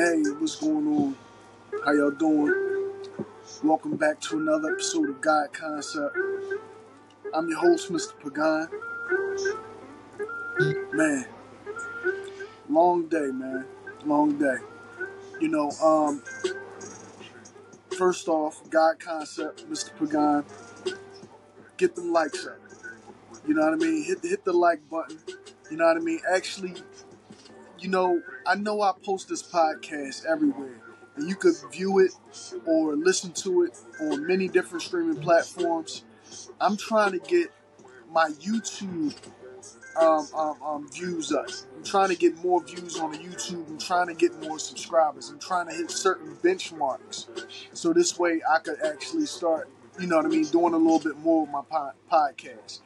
Hey, what's going on? How y'all doing? Welcome back to another episode of God Concept. I'm your host, Mr. Pagan. Man, long day, man. Long day. You know, first off, God Concept, Mr. Pagan, get them likes up. You know what I mean? Hit the like button. You know what I mean? Actually, I know I post this podcast everywhere, and you could view it or listen to it on many different streaming platforms. I'm trying to get my YouTube views up. I'm trying to get more views on the YouTube. I'm trying to get more subscribers. I'm trying to hit certain benchmarks, so this way I could actually start, doing a little bit more with my podcast.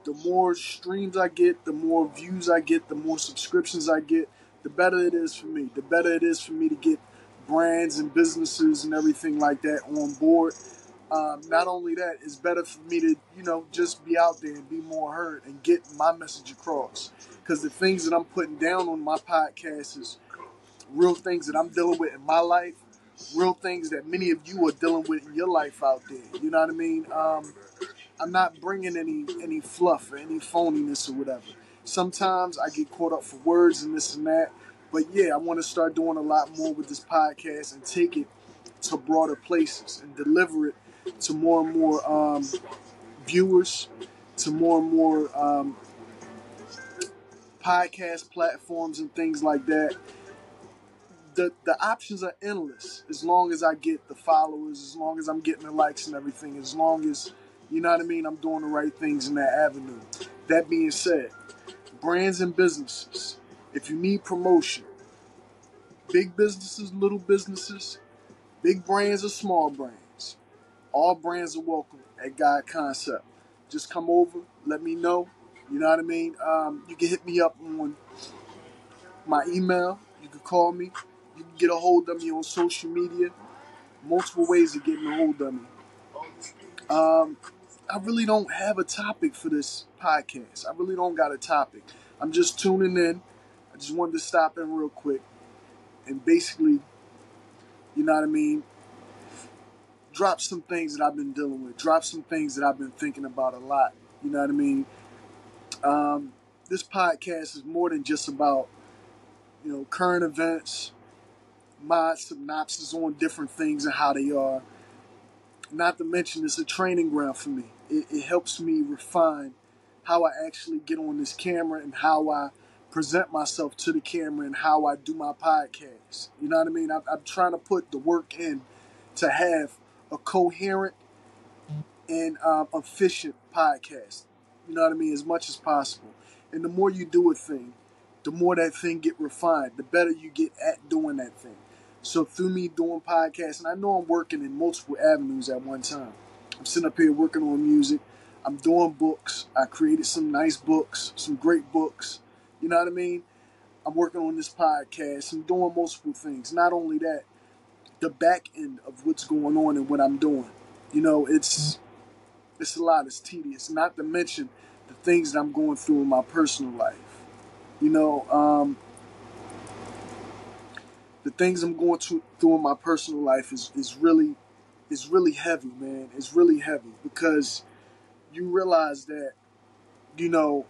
The more streams I get, the more views I get, the more subscriptions I get, the better it is for me. The better it is for me to get brands and businesses and everything like that on board. Not only that, it's better for me to, just be out there and be more heard and get my message across. Because the things that I'm putting down on my podcast is real things that I'm dealing with in my life, real things that many of you are dealing with in your life out there. You know what I mean? I'm not bringing any fluff or any phoniness or whatever. Sometimes I get caught up for words and this and that. But yeah, I want to start doing a lot more with this podcast and take it to broader places and deliver it to more and more viewers, to more and more podcast platforms and things like that. The options are endless as long as I get the followers, as long as I'm getting the likes and everything, as long as, I'm doing the right things in that avenue. That being said, brands and businesses, if you need promotion, big businesses, little businesses, big brands or small brands, all brands are welcome at God Concept. Just come over, let me know. You know what I mean? You can hit me up on my email. You can call me. You can get a hold of me on social media. Multiple ways of getting a hold of me. I really don't have a topic for this podcast. I really don't got a topic. I'm just tuning in. I just wanted to stop in real quick and basically, drop some things that I've been dealing with. Drop some things that I've been thinking about a lot. You know what I mean? This podcast is more than just about, current events, my synopsis on different things and how they are. Not to mention, it's a training ground for me. It helps me refine how I actually get on this camera and how I present myself to the camera and how I do my podcast. You know what I mean? I'm trying to put the work in to have a coherent and efficient podcast. You know what I mean? As much as possible. And the more you do a thing, the more that thing get refined, the better you get at doing that thing. So through me doing podcasts, and I know I'm working in multiple avenues at one time. I'm sitting up here working on music. I'm doing books. I created some nice books, some great books. You know what I mean? I'm working on this podcast. I'm doing multiple things. Not only that, the back end of what's going on and what I'm doing. It's a lot. It's tedious. Not to mention the things that I'm going through in my personal life. The things I'm going through in my personal life is really heavy, man. It's really heavy because you realize that, you're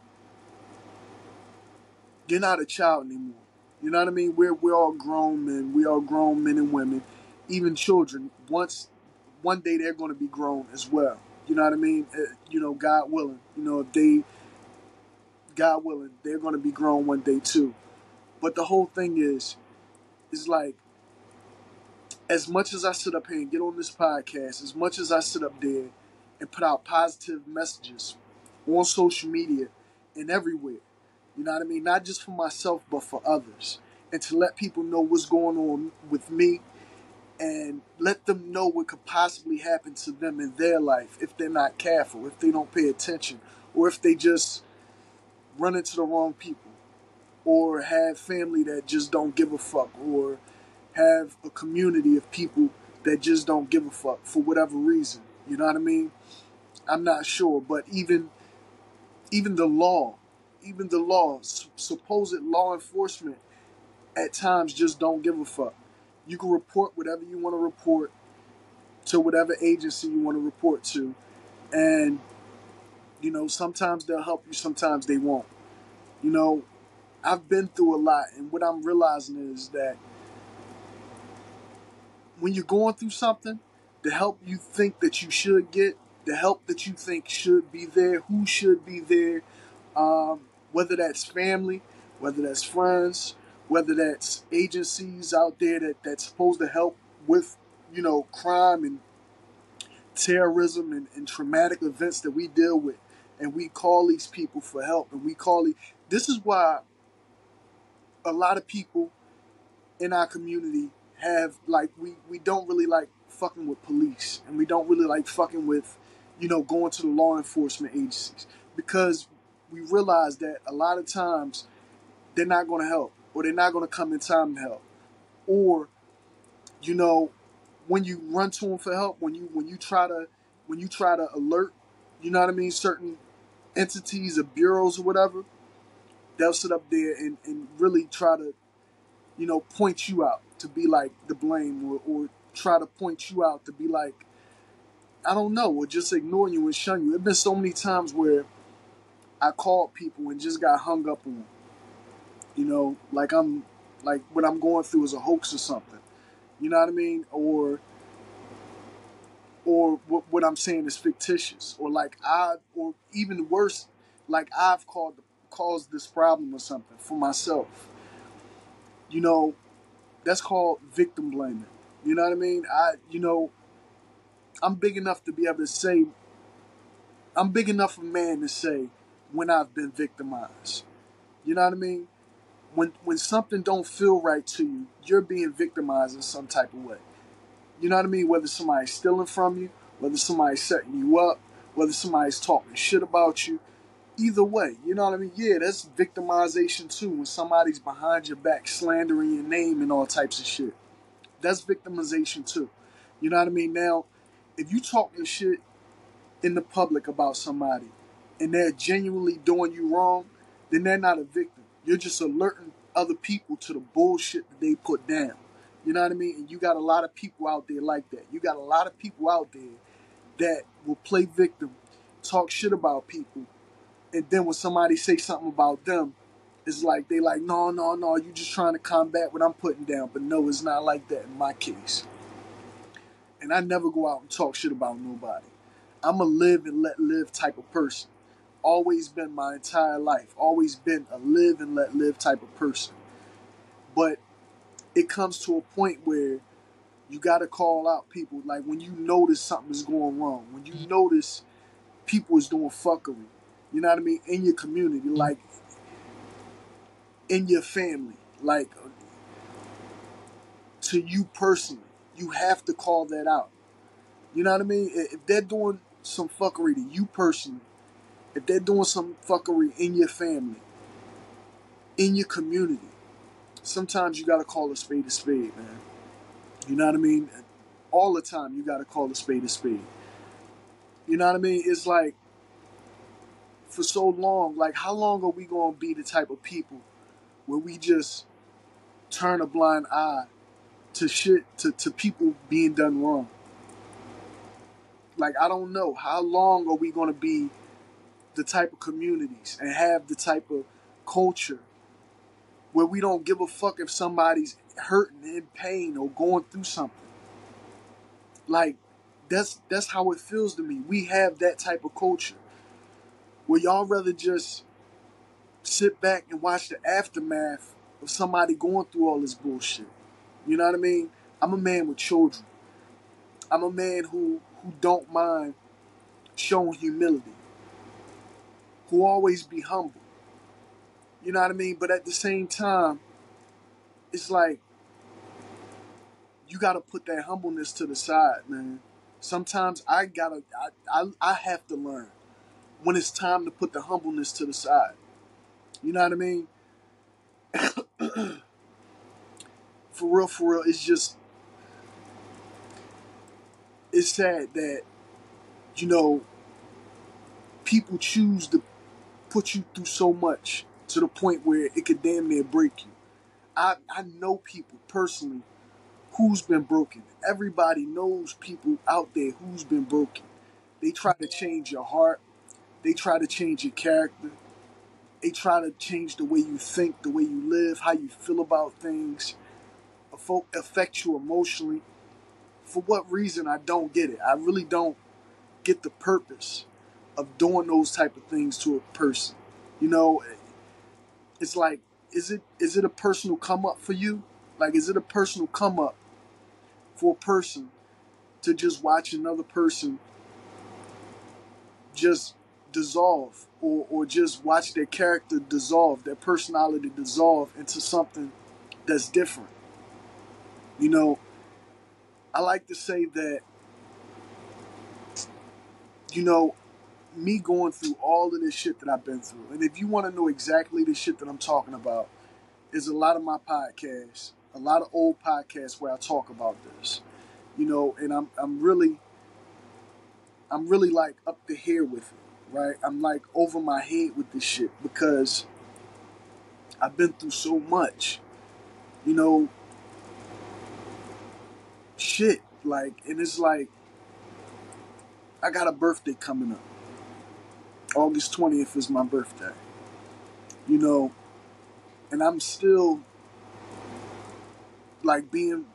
not a child anymore. You know what I mean? We're all grown men. We all grown men and women, even children. One day they're going to be grown as well. You know what I mean? God willing. God willing, they're going to be grown one day too. But the whole thing is like, as much as I sit up here and get on this podcast, as much as I sit up there and put out positive messages on social media and everywhere, you know what I mean? Not just for myself, but for others. And to let people know what's going on with me and let them know what could possibly happen to them in their life if they're not careful, if they don't pay attention, or if they just run into the wrong people, or have family that just don't give a fuck, or have a community of people that just don't give a fuck for whatever reason. You know what I mean? I'm not sure, but even the law, supposed law enforcement at times just don't give a fuck. You can report whatever you want to report to whatever agency you want to report to. And, sometimes they'll help you, sometimes they won't. You know, I've been through a lot, and what I'm realizing is that when you're going through something, the help you think that you should get, the help that you think should be there, who should be there, whether that's family, whether that's friends, whether that's agencies out there that's supposed to help with, crime and terrorism and traumatic events that we deal with. And we call these people for help. And this is why a lot of people in our community have, like, we don't really like fucking with police. And we don't really like fucking with, going to the law enforcement agencies. Because we realize that a lot of times they're not going to help. Or they're not going to come in time to help. Or, when you run to them for help, when you try to alert, certain entities or bureaus or whatever, they'll sit up there and really try to, point you out to be like the blame, or try to point you out to be like, I don't know, or just ignore you and shun you. There's been so many times where I called people and just got hung up on, like what I'm going through is a hoax or something. You know what I mean? Or what I'm saying is fictitious, or or even worse, like I've caused this problem or something for myself. That's called victim blaming. You know what I mean? I'm big enough to be able to say, I'm big enough a man to say when I've been victimized. You know what I mean? When something don't feel right to you, you're being victimized in some type of way. You know what I mean? Whether somebody's stealing from you, whether somebody's setting you up, whether somebody's talking shit about you, either way, you know what I mean? Yeah, that's victimization too. When somebody's behind your back slandering your name and all types of shit, that's victimization too. You know what I mean? Now, if you talking shit in the public about somebody and they're genuinely doing you wrong, then they're not a victim. You're just alerting other people to the bullshit that they put down. You know what I mean? And you got a lot of people out there like that. You got a lot of people out there that will play victim, talk shit about people, and then when somebody say something about them, it's like they like, no, you just trying to combat what I'm putting down. But no, it's not like that in my case. And I never go out and talk shit about nobody. I'm a live and let live type of person. Always been my entire life. Always been a live and let live type of person. But it comes to a point where you got to call out people. Like when you notice something is going wrong. When you notice people is doing fuckery. You know what I mean? In your community. Like in your family. Like to you personally. You have to call that out. You know what I mean? If they're doing some fuckery to you personally, if they're doing some fuckery in your family, in your community, sometimes you gotta call a spade, man. You know what I mean? All the time you gotta call a spade. You know what I mean? It's like, for so long, like how long are we gonna be the type of people where we just turn a blind eye to shit, to people being done wrong? Like, I don't know. How long are we gonna be the type of communities and have the type of culture where we don't give a fuck if somebody's hurting, in pain, or going through something? Like, that's how it feels to me. We have that type of culture where y'all rather just sit back and watch the aftermath of somebody going through all this bullshit. You know what I mean? I'm a man with children. I'm a man who don't mind showing humility, who always be humble. You know what I mean? But at the same time, it's like, you gotta put that humbleness to the side, man. Sometimes I have to learn when it's time to put the humbleness to the side. You know what I mean? For real, it's sad that, you know, people choose to put you through so much to the point where it could damn near break you. I know people personally who's been broken. Everybody knows people out there who's been broken. They try to change your heart. They try to change your character. They try to change the way you think, the way you live, how you feel about things, affect you emotionally. For what reason, I don't get it. I really don't get the purpose of doing those type of things to a person. You know, it's like, is it a personal come up for you? Like, is it a personal come up for a person to just watch another person just dissolve, or just watch their character dissolve, their personality dissolve into something that's different? You know, I like to say that, you know, me going through all of this shit that I've been through, and if you want to know exactly the shit that I'm talking about, is a lot of my podcasts, a lot of old podcasts where I talk about this. You know, and I'm really like up to here with it, right? I'm like over my head with this shit because I've been through so much, you know, shit. Like, and it's like, I got a birthday coming up. August 20th is my birthday, you know, and I'm still like being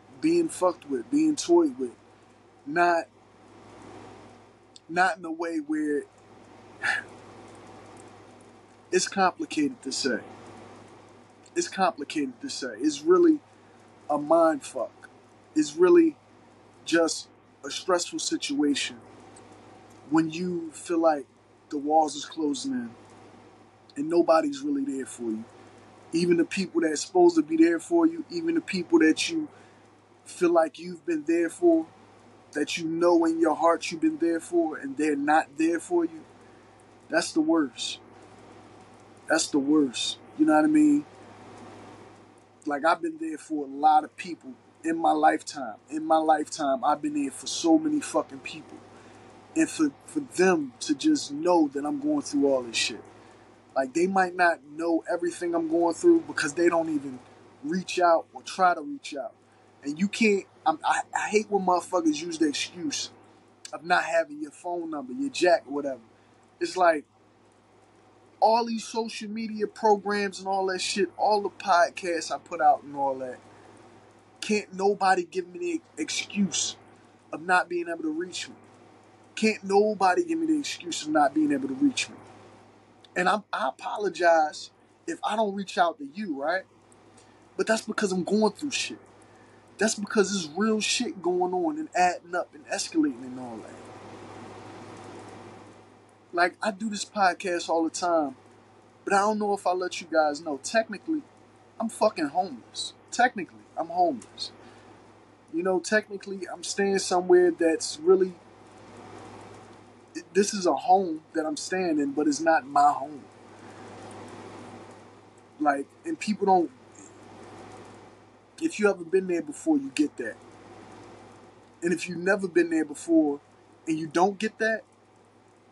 fucked with, being toyed with, not in a way where it's complicated to say. It's complicated to say. It's really a mind fuck. It's really just a stressful situation when you feel like the walls is closing in and nobody's really there for you. Even the people that's supposed to be there for you, even the people that you feel like you've been there for, that you know in your heart you've been there for, and they're not there for you, that's the worst. That's the worst. You know what I mean? Like, I've been there for a lot of people in my lifetime. In my lifetime, I've been there for so many fucking people. And for them to just know that I'm going through all this shit. Like, they might not know everything I'm going through because they don't even reach out or try to reach out. And you can't, I hate when motherfuckers use the excuse of not having your phone number, your jack, or whatever. It's like, all these social media programs and all that shit, all the podcasts I put out and all that, can't nobody give me the excuse of not being able to reach me. Can't nobody give me the excuse of not being able to reach me. And I apologize if I don't reach out to you, right? But that's because I'm going through shit. That's because there's real shit going on and adding up and escalating and all that. Like, I do this podcast all the time, but I don't know if I let you guys know. Technically, I'm fucking homeless. Technically, I'm homeless. You know, technically, I'm staying somewhere that's really, this is a home that I'm staying in, but it's not my home. Like, and people don't, if you ever been there before, you get that. And if you've never been there before and you don't get that,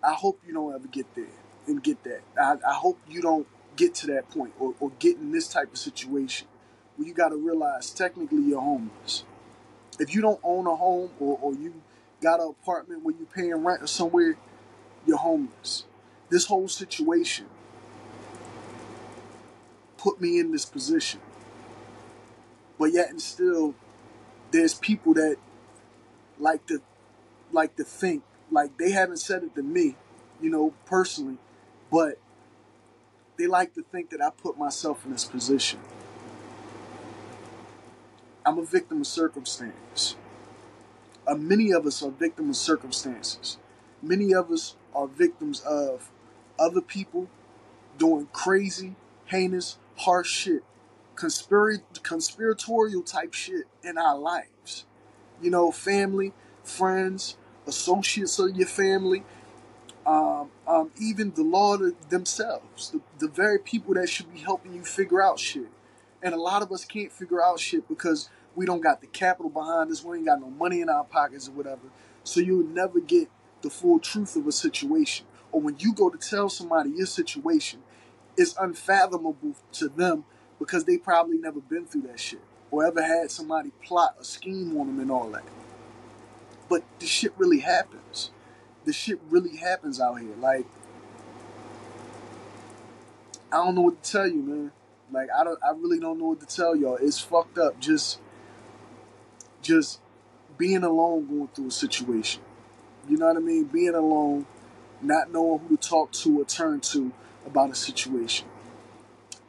I hope you don't ever get there and get that. I hope you don't get to that point or get in this type of situation where you got to realize technically you're homeless. If you don't own a home or you got an apartment where you're paying rent or somewhere, you're homeless. This whole situation put me in this position. But yet and still, there's people that like to think, like, they haven't said it to me, you know, personally, but they like to think that I put myself in this position. I'm a victim of circumstance. Many of us are victims of circumstances. Many of us are victims of other people doing crazy, heinous, harsh shit, conspiratorial type shit in our lives. You know, family, friends, associates of your family, even the law themselves, the very people that should be helping you figure out shit. And a lot of us can't figure out shit because we don't got the capital behind us, we ain't got no money in our pockets or whatever. So you'll never get the full truth of a situation. Or when you go to tell somebody your situation, it's unfathomable to them because they probably never been through that shit. or ever had somebody plot a scheme on them and all that. But this shit really happens. This shit really happens out here. Like, I don't know what to tell you, man. Like, I really don't know what to tell y'all. It's fucked up. Just being alone going through a situation. You know what I mean? Being alone, not knowing who to talk to or turn to about a situation.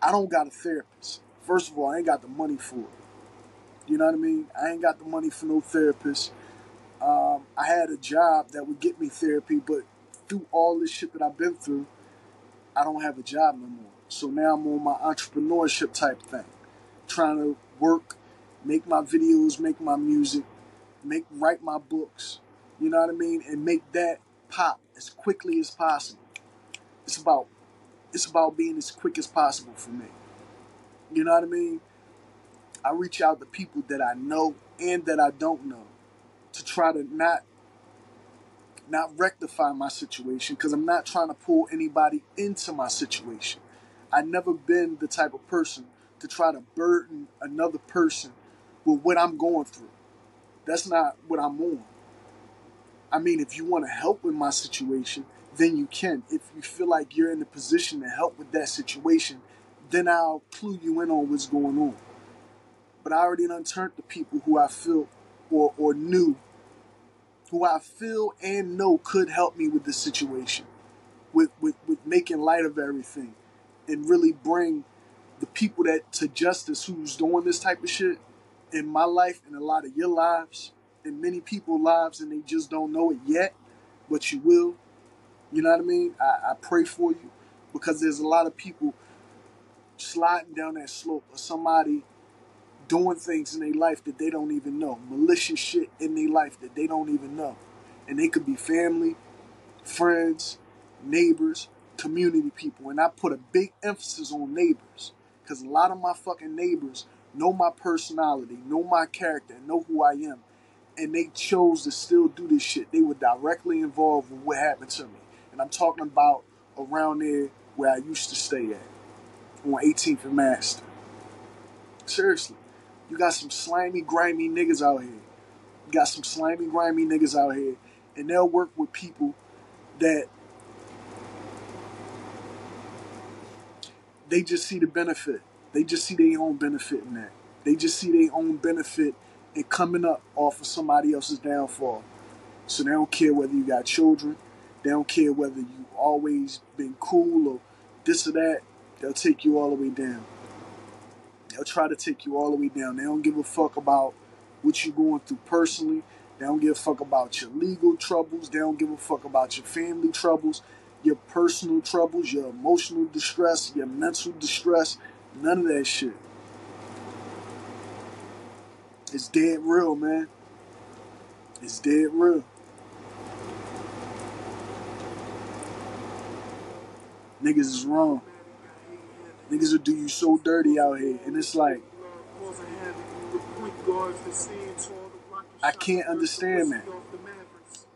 I don't got a therapist. First of all, I ain't got the money for it. You know what I mean? I ain't got the money for no therapist. I had a job that would get me therapy, but through all this shit that I've been through, I don't have a job no more. So now I'm on my entrepreneurship type thing. Trying to work, make my videos, make my music, write my books. You know what I mean? And make that pop as quickly as possible. It's about being as quick as possible for me. You know what I mean? I reach out to people that I know and that I don't know to try to not rectify my situation, because I'm not trying to pull anybody into my situation. I've never been the type of person to try to burden another person with what I'm going through. That's not what I'm on. I mean, if you want to help with my situation, then you can. If you feel like you're in a position to help with that situation, then I'll clue you in on what's going on. But I already done turned to people who I feel or knew, who I feel and know could help me with this situation, with making light of everything, and really bring the people that to justice who's doing this type of shit in my life and a lot of your lives and many people's lives, and they just don't know it yet, but you will. You know what I mean? I pray for you, because there's a lot of people sliding down that slope of somebody doing things in their life that they don't even know, malicious shit in their life that they don't even know. And they could be family, friends, neighbors, community people. And I put a big emphasis on neighbors, because a lot of my fucking neighbors know my personality, know my character, and know who I am. And they chose to still do this shit. They were directly involved with what happened to me. And I'm talking about around there where I used to stay at, on 18th and Master. Seriously. You got some slimy, grimy niggas out here. You got some slimy, grimy niggas out here. And they'll work with people that they just see the benefit. They just see their own benefit in that. They just see their own benefit in coming up off of somebody else's downfall. So they don't care whether you got children. They don't care whether you always been cool or this or that. They'll take you all the way down. They'll try to take you all the way down. They don't give a fuck about what you're going through personally. They don't give a fuck about your legal troubles. They don't give a fuck about your family troubles, your personal troubles, your emotional distress, your mental distress. None of that shit. It's dead real, man. It's dead real. Niggas is wrong. Niggas will do you so dirty out here. And it's like, I can't understand that.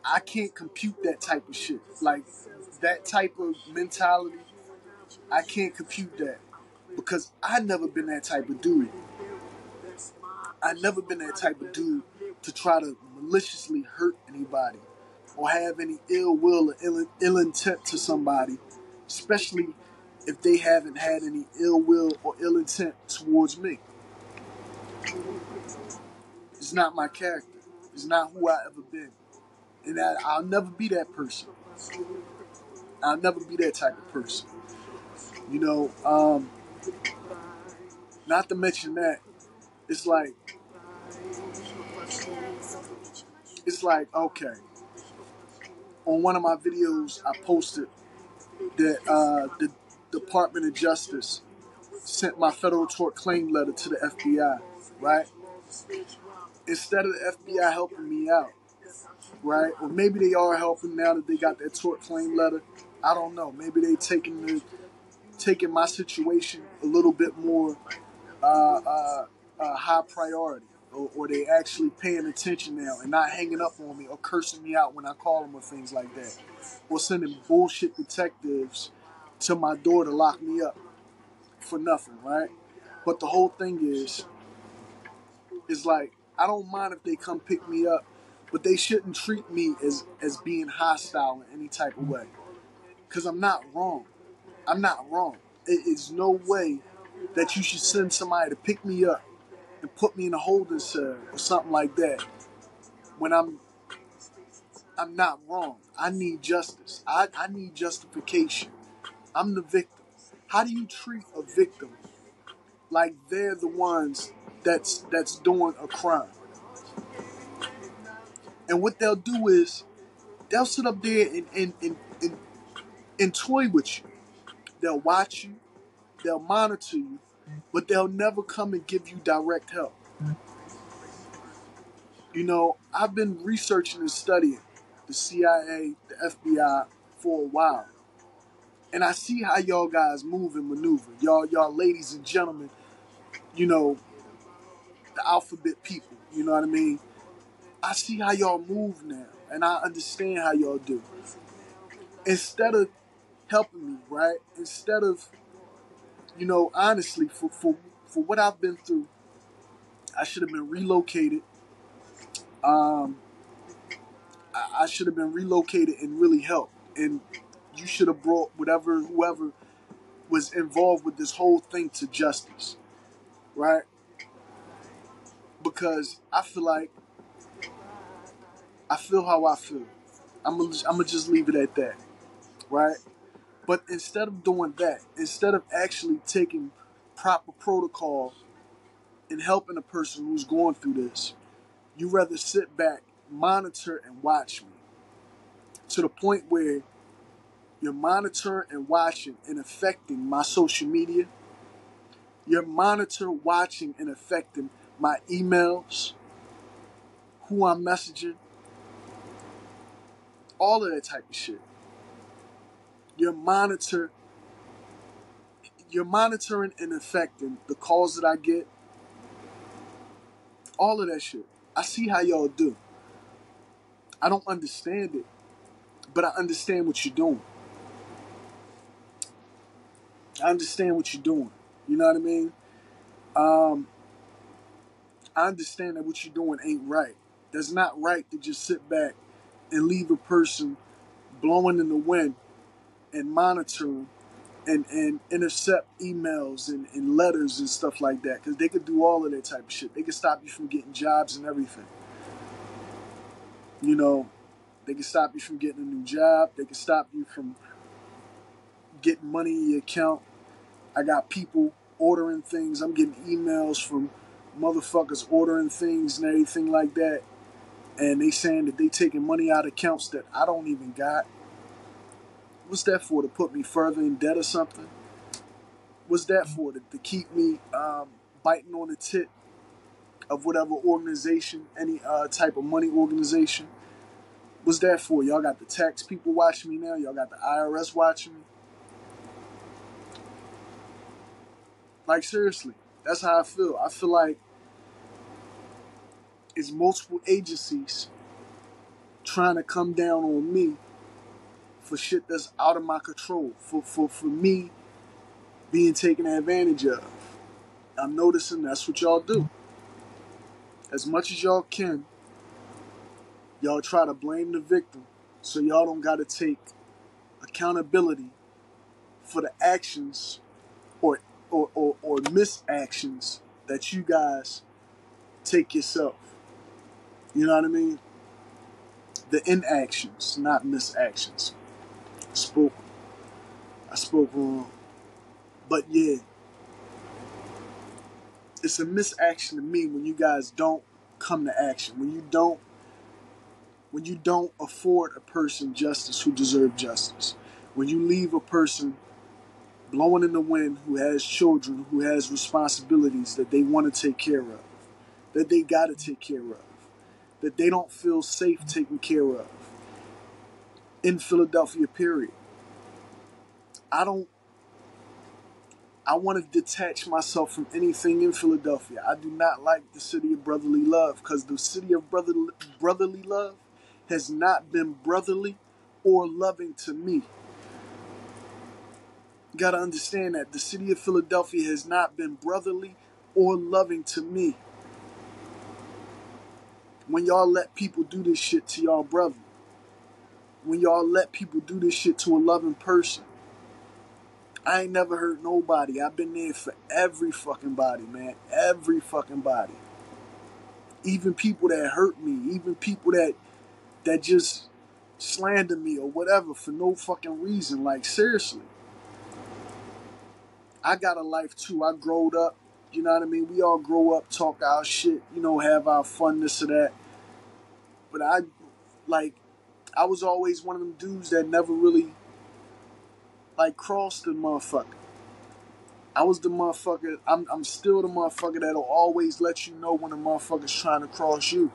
I can't compute that type of shit. Like, that type of mentality, I can't compute that. Because I never been that type of dude. I never been that type of dude to try to maliciously hurt anybody or have any ill will or ill intent to somebody, especially if they haven't had any ill will or ill intent towards me. It's not my character. It's not who I ever been. And I'll never be that person. I'll never be that type of person. You know, not to mention that, it's like, okay, on one of my videos, I posted that the Department of Justice sent my federal tort claim letter to the FBI, right? Instead of the FBI helping me out, right? Or maybe they are helping now that they got that tort claim letter. I don't know. Maybe they taking my situation a little bit more high priority, or they actually paying attention now and not hanging up on me or cursing me out when I call them or things like that, or sending bullshit detectives to my door to lock me up for nothing, right? But the whole thing is, It's like, I don't mind if they come pick me up, but they shouldn't treat me as being hostile in any type of way. Because I'm not wrong. I'm not wrong. It's no way that you should send somebody to pick me up and put me in a holding cell or something like that when I'm not wrong. I need justice. I need justification. I'm the victim. How do you treat a victim like they're the ones that's doing a crime? And what they'll do is they'll sit up there and toy with you. They'll watch you, they'll monitor you, but they'll never come and give you direct help. You know, I've been researching and studying the CIA, the FBI for a while. And I see how y'all guys move and maneuver. Y'all ladies and gentlemen, you know, the alphabet people, you know what I mean? I see how y'all move now, and I understand how y'all do. Instead of helping me, right? Instead of, you know, honestly, for what I've been through, I should have been relocated. Um, I should have been relocated and really helped. And you should have brought whoever was involved with this whole thing to justice, right? Because I feel how I feel. I'm gonna just leave it at that, right? But instead of doing that, instead of actually taking proper protocol and helping a person who's going through this, you rather sit back, monitor, and watch me to the point where you're monitoring and watching and affecting my social media. You're monitoring, watching, and affecting my emails, who I'm messaging, all of that type of shit. You're monitoring and affecting the calls that I get, all of that shit. I see how y'all do. I don't understand it, but I understand what you're doing. I understand what you're doing. You know what I mean? I understand that what you're doing ain't right. That's not right to just sit back and leave a person blowing in the wind and monitoring and intercept emails and letters and stuff like that. Because they could do all of that type of shit. They could stop you from getting jobs and everything. You know, they can stop you from getting a new job. They can stop you from getting money in your account. I got people ordering things. I'm getting emails from motherfuckers ordering things and everything like that. And they saying that they taking money out of accounts that I don't even got. What's that for? To put me further in debt or something? What's that for? To keep me biting on the tit of whatever organization, any type of money organization? What's that for? Y'all got the tax people watching me now. Y'all got the IRS watching me. Like, seriously, that's how I feel. I feel like it's multiple agencies trying to come down on me for shit that's out of my control, for me being taken advantage of. I'm noticing that's what y'all do. As much as y'all can, y'all try to blame the victim so y'all don't got to take accountability for the actions or misactions that you guys take yourself. You know what I mean? The inactions, not misactions. I spoke wrong. But yeah, it's a misaction to me when you guys don't come to action. When you don't afford a person justice who deserves justice. When you leave a person blowing in the wind who has children, who has responsibilities that they want to take care of, that they got to take care of, that they don't feel safe taking care of. In Philadelphia, period. I want to detach myself from anything in Philadelphia. I do not like the city of brotherly love because the city of brotherly love has not been brotherly or loving to me. You got to understand that the city of Philadelphia has not been brotherly or loving to me. When y'all let people do this shit to y'all brother, when y'all let people do this shit to a loving person, I ain't never hurt nobody. I've been there for every fucking body, man. Every fucking body. Even people that hurt me, even people that just slander me or whatever for no fucking reason. Like, seriously. I got a life too. I growed up. You know what I mean? We all grow up, talk our shit, have our fun, this or that. But I was always one of them dudes that never really, crossed the motherfucker. I was the motherfucker. I'm still the motherfucker that'll always let you know when a motherfucker's trying to cross you.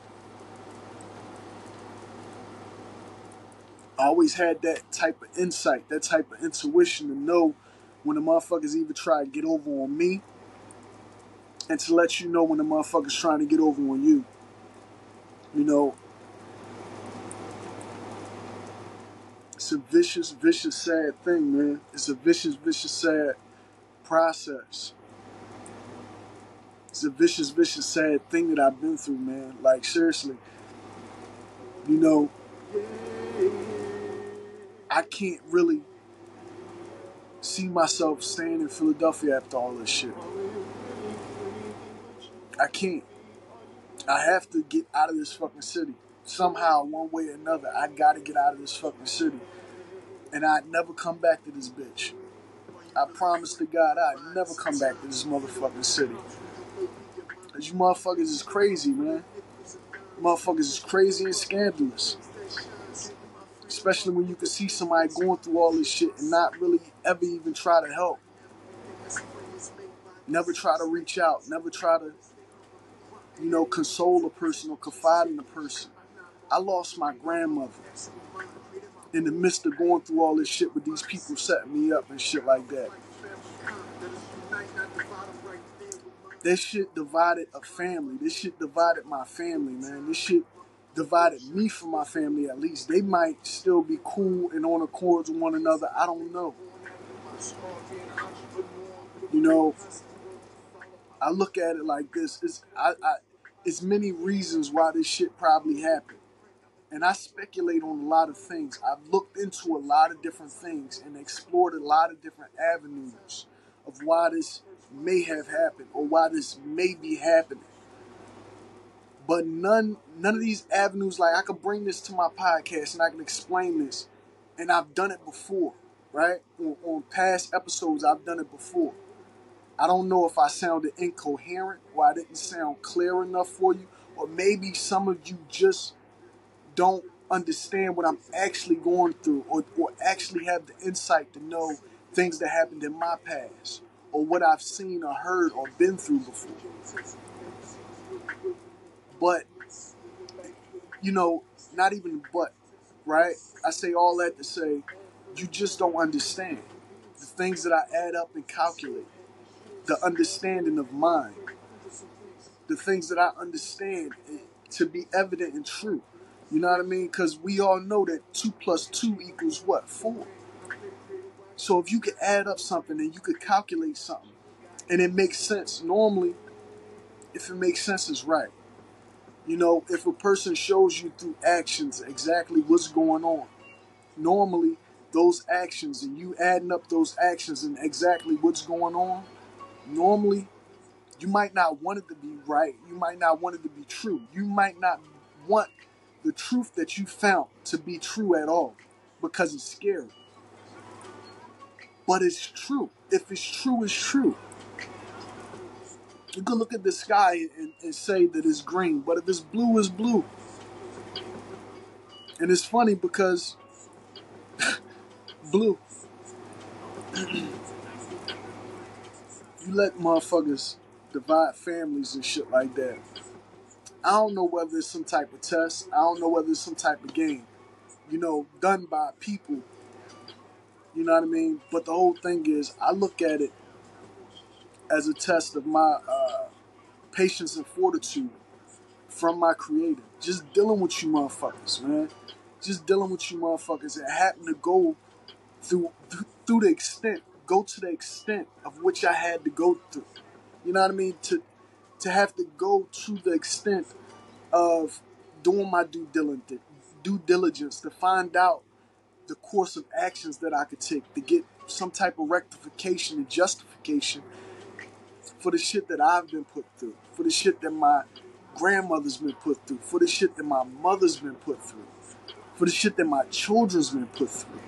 I always had that type of insight, that type of intuition to know when the motherfuckers either try to get over on me and to let you know when the motherfucker's trying to get over on you. It's a vicious, vicious, sad thing, man. It's a vicious, vicious, sad process. It's a vicious, vicious, sad thing that I've been through, man. Like, seriously. I can't really see myself staying in Philadelphia after all this shit. I can't. I have to get out of this fucking city. Somehow, one way or another, I gotta get out of this fucking city. And I'd never come back to this bitch. I promise to God I'd never come back to this motherfucking city. Cause you motherfuckers is crazy, man. Motherfuckers is crazy and scandalous. Especially when you can see somebody going through all this shit and not really ever even try to help. Never try to reach out. Never try to, console a person or confide in a person. I lost my grandmother in the midst of going through all this shit with these people setting me up and shit like that. This shit divided a family. This shit divided my family, man. This shit divided me from my family at least. They might still be cool and on accords with one another. I don't know. I look at it like this. It's many reasons why this shit probably happened. And I speculate on a lot of things. I've looked into a lot of different things and explored a lot of different avenues of why this may have happened or why this may be happening. But none of these avenues, like I could bring this to my podcast and I can explain this. And I've done it before, right? On past episodes, I've done it before. I don't know if I sounded incoherent or I didn't sound clear enough for you. Or maybe some of you just don't understand what I'm actually going through or actually have the insight to know things that happened in my past or what I've seen or heard or been through before. But, not even but, right? I say all that to say you just don't understand the things that I add up and calculate, the understanding of mind, the things that I understand to be evident and true. You know what I mean? Because we all know that 2 plus 2 equals what? 4. So if you could add up something and you could calculate something and it makes sense, normally, if it makes sense, it's right. If a person shows you through actions exactly what's going on, normally those actions and you adding up those actions and exactly what's going on, normally you might not want it to be right. You might not want it to be true. You might not want the truth that you found to be true at all because it's scary. But it's true. If it's true, it's true. You can look at the sky and say that it's green, but if it's blue, it's blue. And it's funny because blue, you let motherfuckers divide families and shit like that. I don't know whether it's some type of test. I don't know whether it's some type of game, done by people. You know what I mean? But the whole thing is, I look at it as a test of my patience and fortitude from my creator. Just dealing with you motherfuckers, man. Just dealing with you motherfuckers and happen to go through to the extent of which I had to go through. You know what I mean? To have to go to the extent of doing my due diligence to find out the course of actions that I could take to get some type of rectification and justification for the shit that I've been put through, for the shit that my grandmother's been put through, for the shit that my mother's been put through, for the shit that my children's been put through.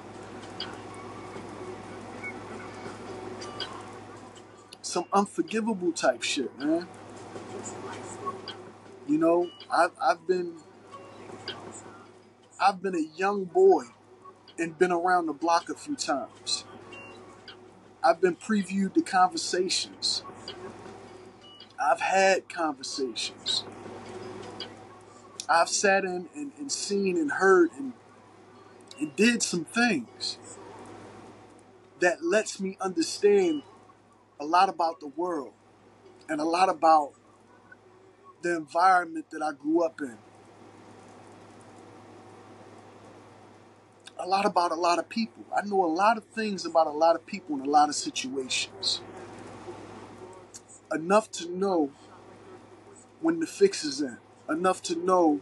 Some unforgivable type shit, man. You know, I've been a young boy and been around the block a few times. I've been previewed to conversations. I've had conversations. I've sat in and seen and heard and did some things that lets me understand a lot about the world and a lot about the environment that I grew up in. A lot about a lot of people. I know a lot of things about a lot of people in a lot of situations. Enough to know when the fix is in. Enough to know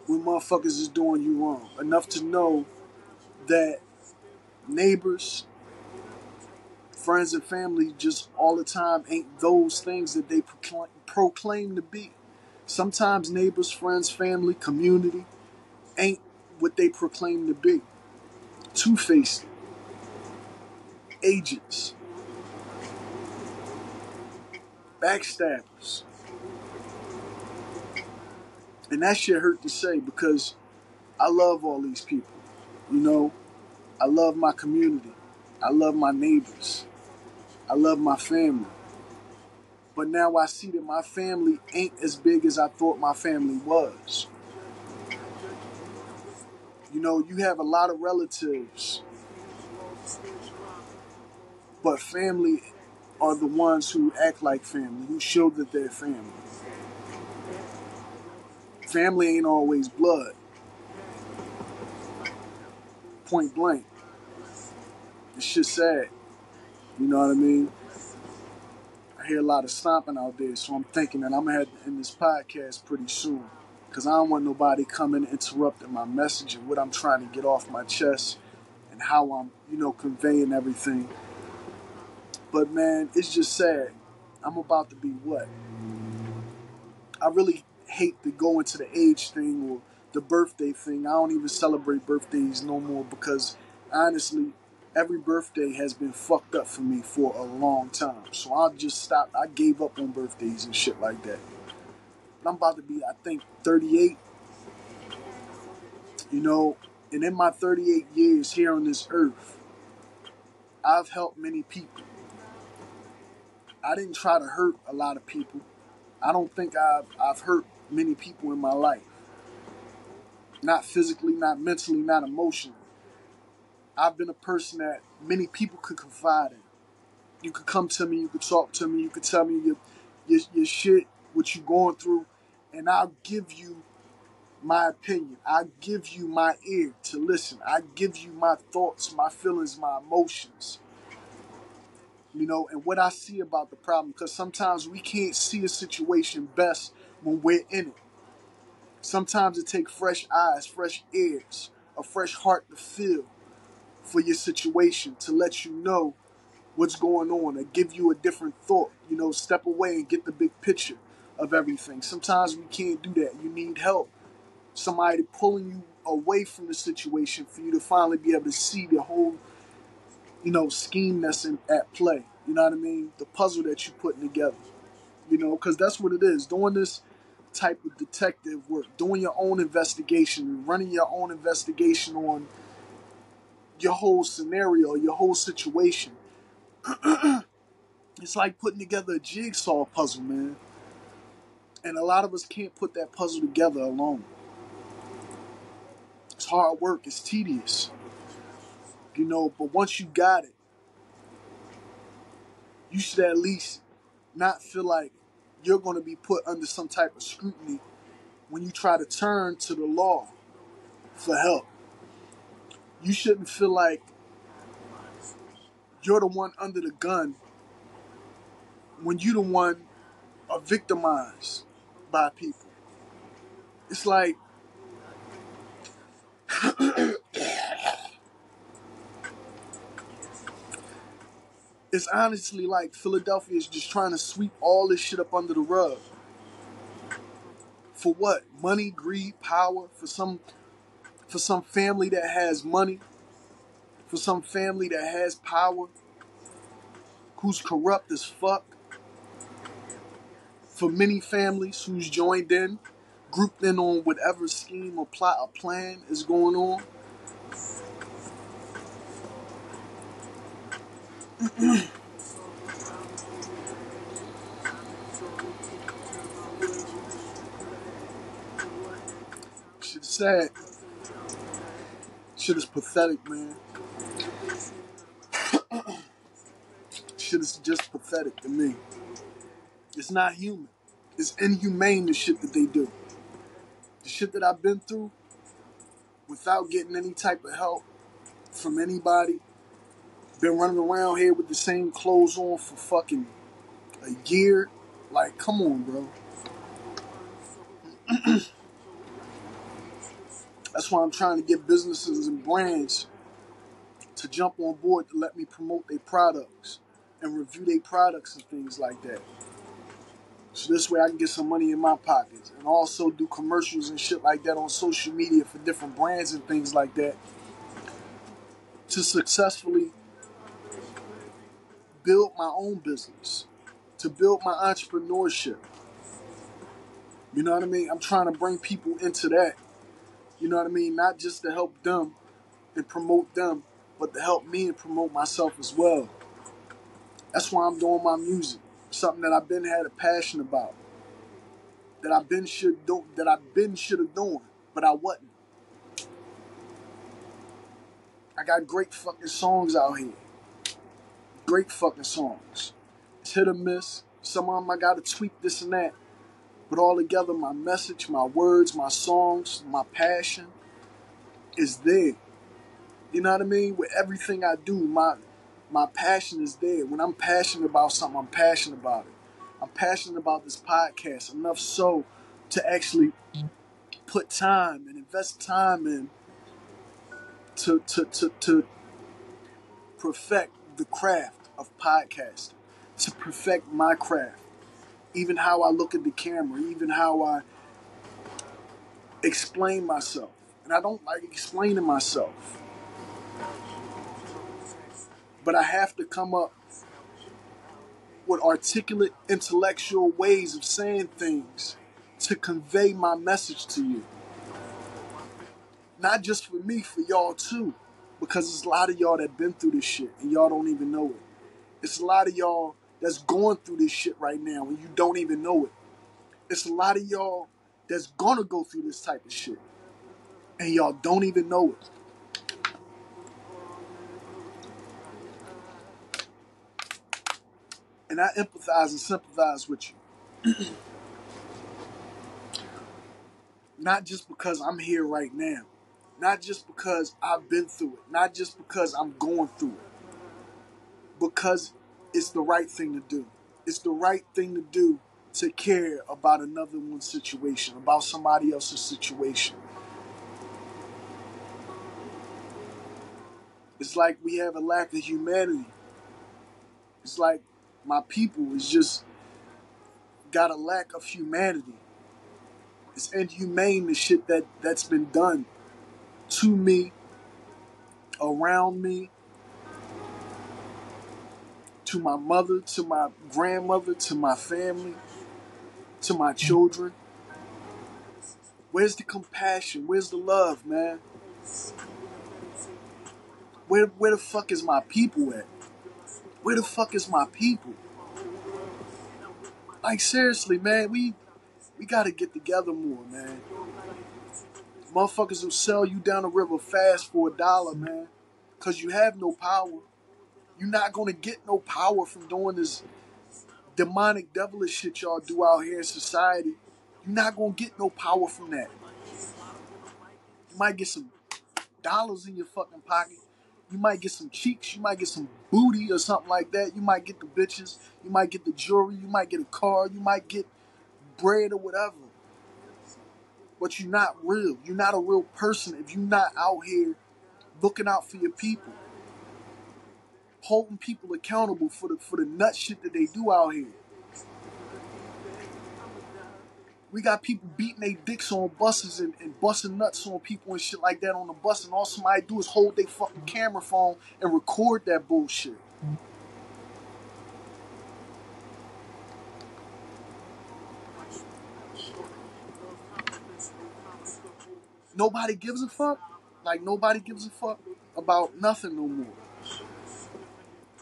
when motherfuckers is doing you wrong. Enough to know that neighbors, friends, and family just all the time ain't those things that they proclaim to be. Sometimes neighbors, friends, family, community ain't what they proclaim to be. Two-faced agents, backstabbers. And that shit hurt to say because I love all these people. You know, I love my community. I love my neighbors. I love my family. But now I see that my family ain't as big as I thought my family was. You know, you have a lot of relatives, but family are the ones who act like family, who show that they're family. Family ain't always blood. Point blank. It's just sad. You know what I mean? I hear a lot of stomping out there, so I'm thinking that I'm going to have to end this podcast pretty soon. Because I don't want nobody coming interrupting my message and what I'm trying to get off my chest and how I'm, conveying everything. But man, it's just sad. I'm about to be what? I really hate to go into the age thing or the birthday thing. I don't even celebrate birthdays no more because honestly, every birthday has been fucked up for me for a long time. So I just stopped. I gave up on birthdays and shit like that. But I'm about to be, I think, 38. And in my 38 years here on this earth, I've helped many people. I didn't try to hurt a lot of people. I don't think I've hurt many people in my life. Not physically, not mentally, not emotionally. I've been a person that many people could confide in. You could come to me, you could talk to me, you could tell me your shit, what you going through, and I'll give you my opinion. I give you my ear to listen. I give you my thoughts, my feelings, my emotions. And what I see about the problem, because sometimes we can't see a situation best when we're in it. Sometimes it takes fresh eyes, fresh ears, a fresh heart to feel for your situation to let you know what's going on and give you a different thought. Step away and get the big picture of everything. Sometimes we can't do that. You need help. Somebody pulling you away from the situation for you to finally be able to see the whole, scheme that's at play. You know what I mean? The puzzle that you're putting together. Because that's what it is. Doing this type of detective work, doing your own investigation, running your own investigation on your whole scenario, your whole situation. It's like putting together a jigsaw puzzle, man. And a lot of us can't put that puzzle together alone. It's hard work. It's tedious. But once you got it, you should at least not feel like you're going to be put under some type of scrutiny when you try to turn to the law for help. You shouldn't feel like you're the one under the gun when you're the one are victimized by people. It's like it's honestly like Philadelphia is just trying to sweep all this shit up under the rug. For what? Money, greed, power. For some family that has money. For some family that has power. Who's corrupt as fuck. For many families who's joined in, grouped in on whatever scheme or plot or plan is going on. Shit is sad. Shit is pathetic, man. Shit is just pathetic to me. It's not human. It's inhumane, the shit that they do. The shit that I've been through without getting any type of help from anybody. Been running around here with the same clothes on for fucking a year. Like, come on, bro. That's why I'm trying to get businesses and brands to jump on board to let me promote their products and review their products and things like that. So this way I can get some money in my pockets and also do commercials and shit like that on social media for different brands and things like that to successfully build my own business, to build my entrepreneurship. You know what I mean? I'm trying to bring people into that. You know what I mean? Not just to help them and promote them, but to help me and promote myself as well. That's why I'm doing my music. Something that I've been had a passion about. That I've been should have done, but I wasn't. I got great fucking songs out here. Great fucking songs. It's hit or miss. Some of them I gotta tweak this and that. But all together, my message, my words, my songs, my passion is there. You know what I mean? With everything I do, my passion is there. When I'm passionate about something, I'm passionate about it. I'm passionate about this podcast enough so to actually put time and invest time in to perfect the craft of podcasting, to perfect my craft. Even how I look at the camera, even how I explain myself. And I don't like explaining myself. But I have to come up with articulate, intellectual ways of saying things to convey my message to you. Not just for me, for y'all too. Because there's a lot of y'all that been through this shit and y'all don't even know it. It's a lot of y'all that's going through this shit right now and you don't even know it. It's a lot of y'all that's gonna go through this type of shit and y'all don't even know it. And I empathize and sympathize with you. Not just because I'm here right now. Not just because I've been through it. Not just because I'm going through it. Because it's the right thing to do. It's the right thing to do to care about another one's situation, about somebody else's situation. It's like we have a lack of humanity. It's like my people is just got a lack of humanity. It's inhumane the shit that's been done to me, around me, to my mother, to my grandmother, to my family, to my children. Where's the compassion? Where's the love, man? Where the fuck is my people at? Where the fuck is my people? Like, seriously, man, we gotta get together more, man. Motherfuckers will sell you down the river fast for $1, man. Cause you have no power. You're not gonna get no power from doing this demonic, devilish shit y'all do out here in society. You're not gonna get no power from that. You might get some dollars in your fucking pocket. You might get some cheeks. You might get some booty or something like that. You might get the bitches. You might get the jewelry. You might get a car. You might get bread or whatever. but you're not real. You're not a real person if you're not out here looking out for your people, holding people accountable for the nut shit that they do out here. We got people beating their dicks on buses and busting nuts on people and shit like that on the bus, and all somebody do is hold their fucking camera phone and record that bullshit. Nobody gives a fuck. Like, nobody gives a fuck about nothing no more.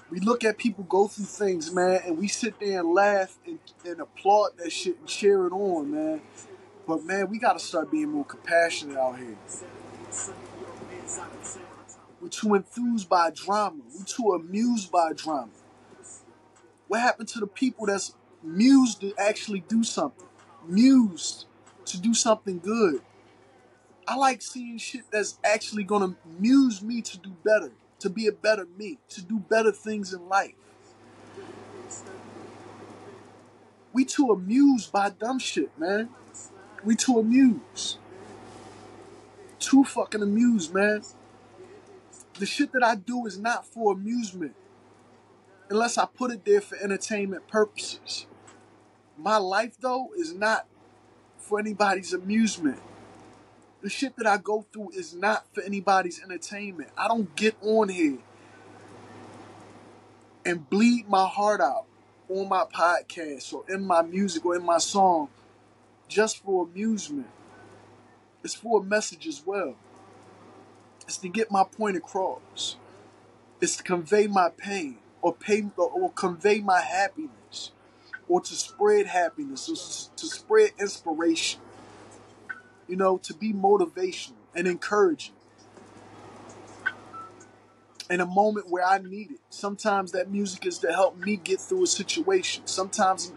We look at people go through things, man, and we sit there and laugh and applaud that shit and cheer it on, man. But, man, we got to start being more compassionate out here. We're too enthused by drama. We're too amused by drama. What happened to the people that's mused to actually do something? Mused to do something good. I like seeing shit that's actually going to muse me to do better, to be a better me, to do better things in life. We too amused by dumb shit, man. We too amused. Too fucking amused, man. The shit that I do is not for amusement, unless I put it there for entertainment purposes. My life, though, is not for anybody's amusement. The shit that I go through is not for anybody's entertainment. I don't get on here and bleed my heart out on my podcast or in my music or in my song just for amusement. It's for a message as well. It's to get my point across. It's to convey my pain or convey my happiness, or to spread happiness, or to spread inspiration. You know, to be motivational and encouraging in a moment where I need it. Sometimes that music is to help me get through a situation. Sometimes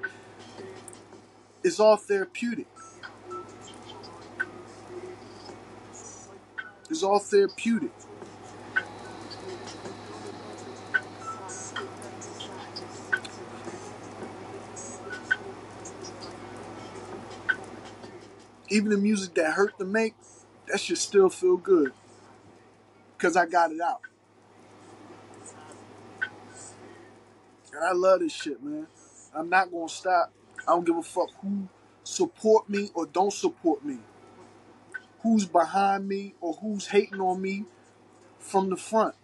it's all therapeutic. It's all therapeutic. Even the music that hurt to make, that shit still feel good. Because I got it out. And I love this shit, man. I'm not going to stop. I don't give a fuck who support me or don't support me. Who's behind me or who's hating on me from the front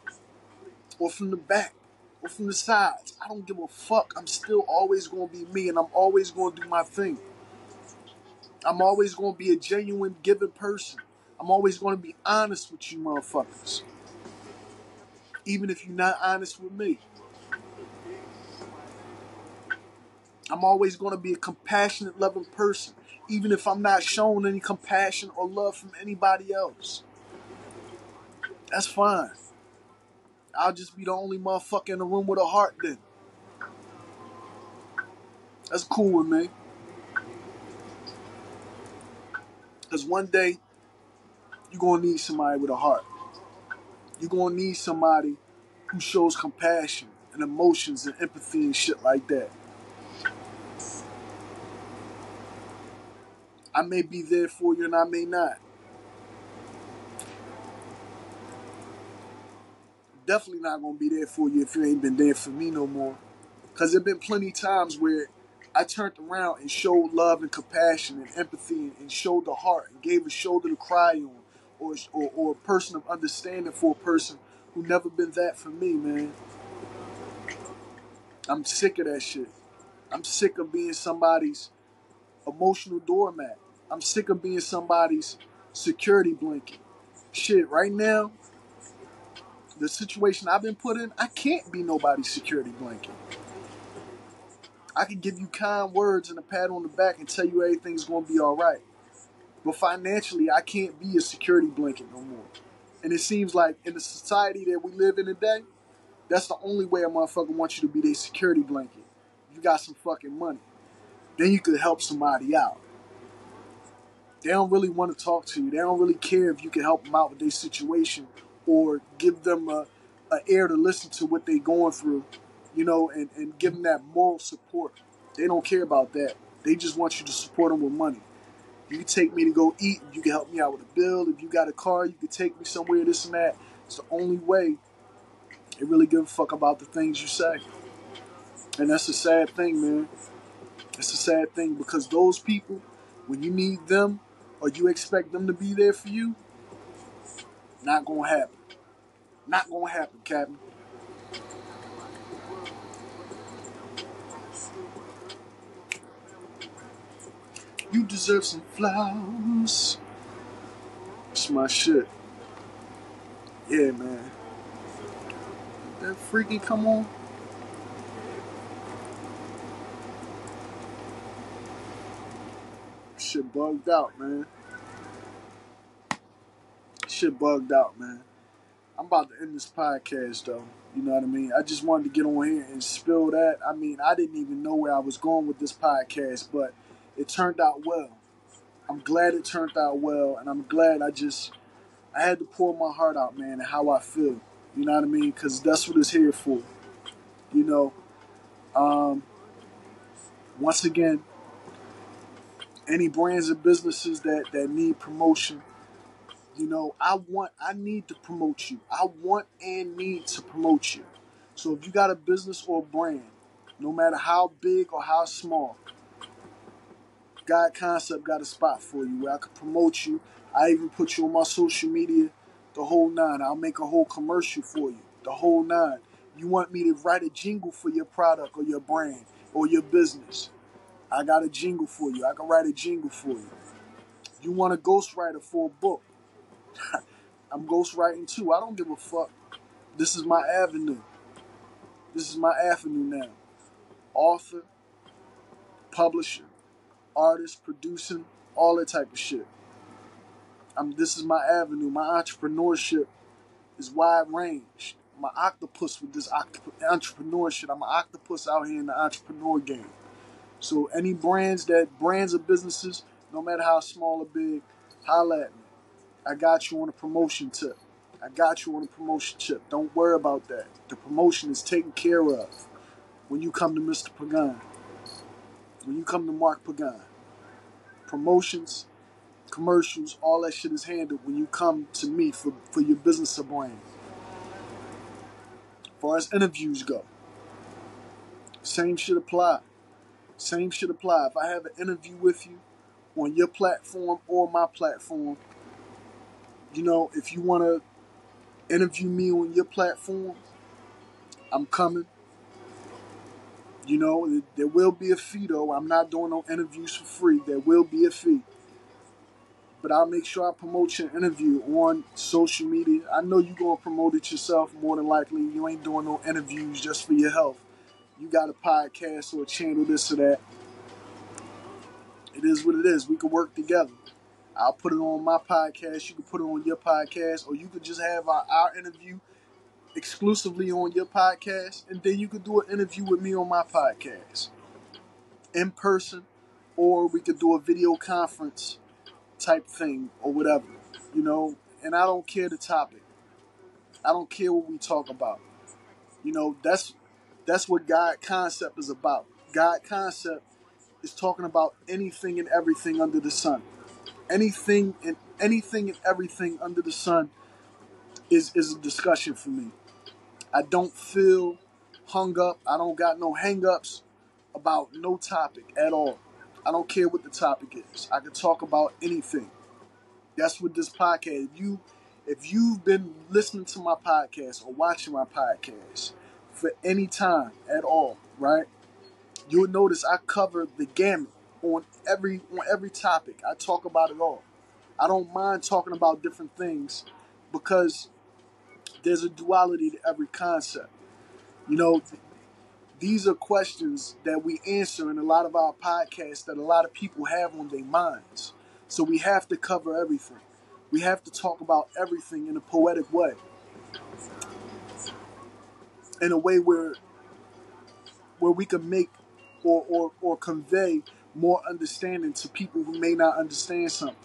or from the back or from the sides. I don't give a fuck. I'm still always going to be me, and I'm always going to do my thing. I'm always going to be a genuine, giving person. I'm always going to be honest with you motherfuckers. Even if you're not honest with me. I'm always going to be a compassionate, loving person. Even if I'm not showing any compassion or love from anybody else. That's fine. I'll just be the only motherfucker in the room with a heart then. That's cool with me. Because one day, you're going to need somebody with a heart. You're going to need somebody who shows compassion and emotions and empathy and shit like that. I may be there for you and I may not. Definitely not going to be there for you if you ain't been there for me no more. Because there been plenty of times where I turned around and showed love and compassion and empathy and showed the heart and gave a shoulder to cry on, or a person of understanding for a person who never been that for me, man. I'm sick of that shit. I'm sick of being somebody's emotional doormat. I'm sick of being somebody's security blanket. Shit, right now, the situation I've been put in, I can't be nobody's security blanket. I can give you kind words and a pat on the back and tell you everything's going to be all right. But financially, I can't be a security blanket no more. And it seems like in the society that we live in today, that's the only way a motherfucker wants you to be their security blanket. You got some fucking money. Then you could help somebody out. They don't really want to talk to you. They don't really care if you can help them out with their situation or give them a ear to listen to what they're going through, you know, and give them that moral support. They don't care about that. They just want you to support them with money. You can take me to go eat. You can help me out with a bill. If you got a car, you can take me somewhere, this and that. It's the only way they really give a fuck about the things you say. And that's a sad thing, man. It's a sad thing because those people, when you need them or you expect them to be there for you, not gonna happen. Not gonna happen, Captain. You deserve some flowers. It's my shit. Yeah, man. That freaky come on. Shit bugged out, man. Shit bugged out, man. I'm about to end this podcast, though. You know what I mean? I just wanted to get on here and spill that. I mean, I didn't even know where I was going with this podcast, but it turned out well. I'm glad it turned out well, and I'm glad I had to pour my heart out, man, and how I feel. You know what I mean? Because that's what it's here for. You know, once again, any brands or businesses that need promotion, you know, I need to promote you. I want and need to promote you. So if you got a business or a brand, no matter how big or how small, God Concept got a spot for you where I can promote you. I even put you on my social media, the whole nine. I'll make a whole commercial for you, the whole nine. You want me to write a jingle for your product or your brand or your business, I got a jingle for you. I can write a jingle for you. You want a ghostwriter for a book, I'm ghostwriting too. I don't give a fuck. This is my avenue. This is my avenue now. Author, publisher, artist, producing, all that type of shit. This is my avenue. My entrepreneurship is wide range. I'm an octopus with this entrepreneur shit. I'm an octopus out here in the entrepreneur game. So any brands or businesses, no matter how small or big, holla at me. I got you on a promotion tip. Don't worry about that. The promotion is taken care of when you come to Mr. Pagan. When you come to Mark Pagan. Promotions, commercials, all that shit is handled when you come to me for your business or brand. As far as interviews go, same shit apply. If I have an interview with you on your platform or my platform, you know, if you want to interview me on your platform, I'm coming. You know, there will be a fee though. I'm not doing no interviews for free. There will be a fee. But I'll make sure I promote your interview on social media. I know you're going to promote it yourself more than likely. You ain't doing no interviews just for your health. You got a podcast or a channel, this or that. It is what it is. We can work together. I'll put it on my podcast. You can put it on your podcast. Or you could just have our interview exclusively on your podcast. And then you could do an interview with me on my podcast. In person. Or we could do a video conference type thing or whatever. You know, and I don't care the topic. I don't care what we talk about. You know, that's what God Concept is about. God Concept is talking about anything and everything under the sun. Anything and everything under the sun is a discussion for me. I don't feel hung up. I don't got no hang-ups about no topic at all. I don't care what the topic is. I can talk about anything. That's what this podcast. If you've been listening to my podcast or watching my podcast for any time at all, right? You'll notice I cover the gamut on every topic. I talk about it all. I don't mind talking about different things because there's a duality to every concept. You know, these are questions that we answer in a lot of our podcasts that a lot of people have on their minds. So we have to cover everything. We have to talk about everything in a poetic way. In a way where we can make or convey more understanding to people who may not understand something.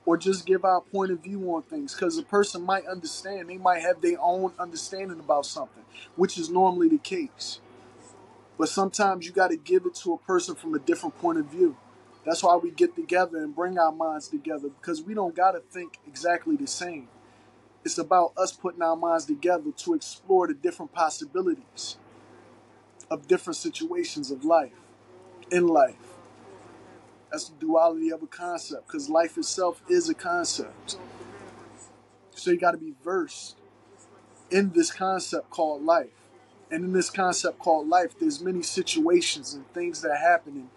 Or just give our point of view on things. Because a person might understand. They might have their own understanding about something, which is normally the case. But sometimes you got to give it to a person from a different point of view. That's why we get together and bring our minds together, because we don't got to think exactly the same. It's about us putting our minds together to explore the different possibilities of different situations of life, in life. That's the duality of a concept, because life itself is a concept. So you got to be versed in this concept called life. And in this concept called life, there's many situations and things that happen in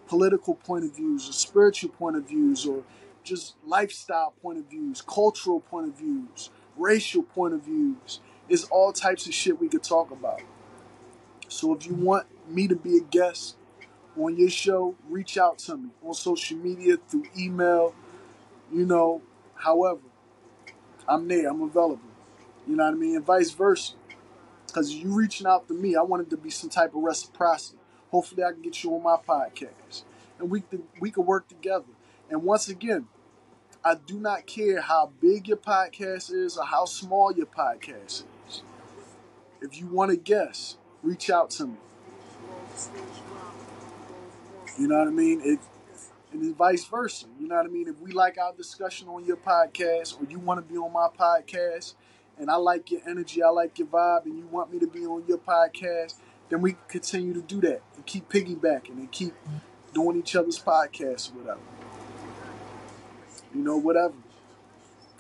political point of views or spiritual point of views or just lifestyle point of views, cultural point of views, racial point of views. There's all types of shit we could talk about. So if you want me to be a guest on your show, reach out to me on social media, through email, however. I'm there, I'm available. You know what I mean? And vice versa. Because you reaching out to me, I want it to be some type of reciprocity. Hopefully I can get you on my podcast. And we could work together. And once again, I do not care how big your podcast is or how small your podcast is. If you want to guess, reach out to me. You know what I mean? And then vice versa. You know what I mean? If we like our discussion on your podcast, or you want to be on my podcast, and I like your energy, I like your vibe, and you want me to be on your podcast, then we continue to do that and keep piggybacking and keep doing each other's podcasts or whatever. Whatever.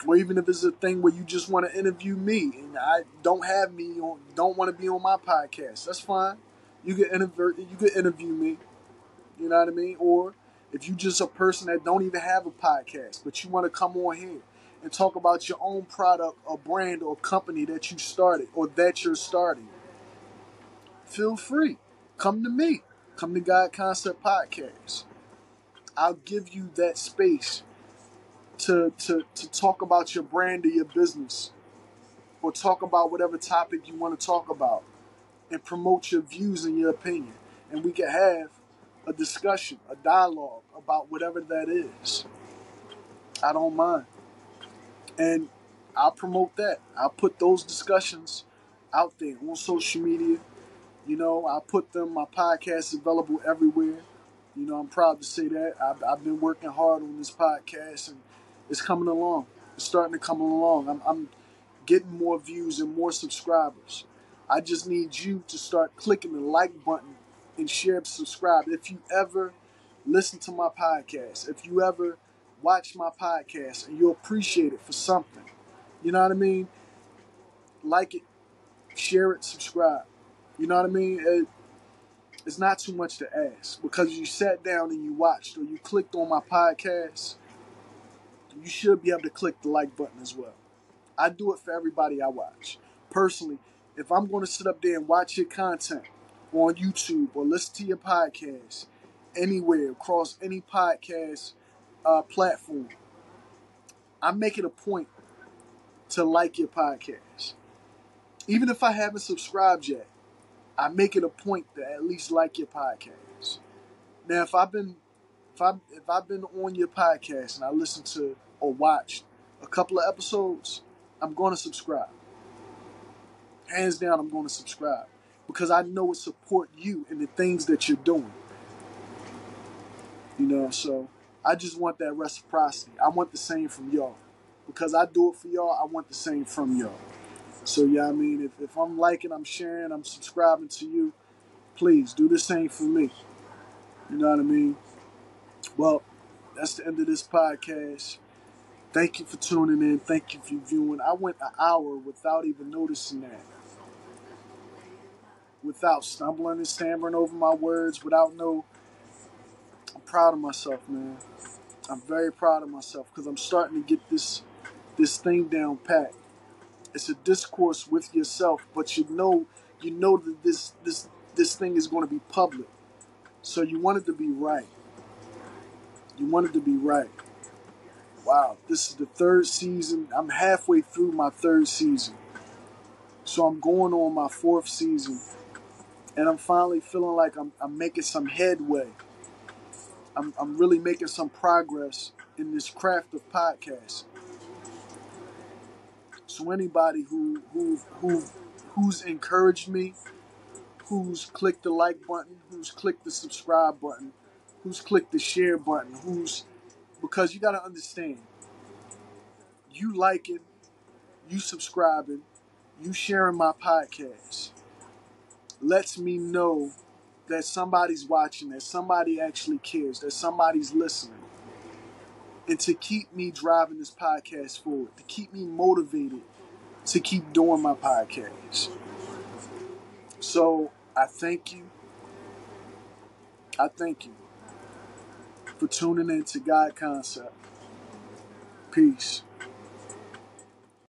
Or even if it's a thing where you just want to interview me and I don't want to be on my podcast, that's fine. You can interview me. You know what I mean? Or if you just a person that don't even have a podcast, but you want to come on here and talk about your own product or brand or company that you started or that you're starting, feel free. Come to me. Come to God Concept Podcast. I'll give you that space to talk about your brand or your business, or talk about whatever topic you want to talk about, and promote your views and your opinion. And we can have a discussion, a dialogue about whatever that is. I don't mind. And I'll promote that. I'll put those discussions out there on social media. I'll put my podcast available everywhere. I'm proud to say that. I've been working hard on this podcast, and it's coming along. It's starting to come along. I'm getting more views and more subscribers. I just need you to start clicking the like button and share and subscribe. If you ever listen to my podcast, if you ever watch my podcast and you appreciate it for something, you know what I mean? Like it, share it, subscribe. You know what I mean? It's not too much to ask, because you sat down and you watched or you clicked on my podcast. You should be able to click the like button as well. I do it for everybody I watch. Personally, if I'm going to sit up there and watch your content on YouTube or listen to your podcast anywhere across any podcast platform, I make it a point to like your podcast. Even if I haven't subscribed yet, I make it a point to at least like your podcast. Now, if I've been on your podcast and I listened to or watched a couple of episodes, I'm going to subscribe. Hands down, I'm going to subscribe, because I know it support you in the things that you're doing. So I just want that reciprocity. I want the same from y'all, because I do it for y'all. I want the same from y'all. So yeah, I mean, if I'm liking, I'm sharing, I'm subscribing to you, please do the same for me. You know what I mean? Well, that's the end of this podcast. Thank you for tuning in. Thank you for viewing. I went an hour without even noticing that. Without stumbling and stammering over my words, I'm proud of myself, man. I'm very proud of myself, because I'm starting to get this thing down pat. It's a discourse with yourself, but you know that this thing is going to be public. So you want it to be right. You want it to be right. Wow, this is the third season. I'm halfway through my third season. So I'm going on my fourth season. And I'm finally feeling like I'm making some headway. I'm really making some progress in this craft of podcasting. So anybody who's encouraged me, who's clicked the like button, who's clicked the subscribe button, who's clicked the share button, because you got to understand, you liking, you subscribing, you sharing my podcast lets me know that somebody's watching, that somebody actually cares, that somebody's listening. And to keep me driving this podcast forward, to keep me motivated to keep doing my podcast. So I thank you. I thank you for tuning in to God Concept. Peace.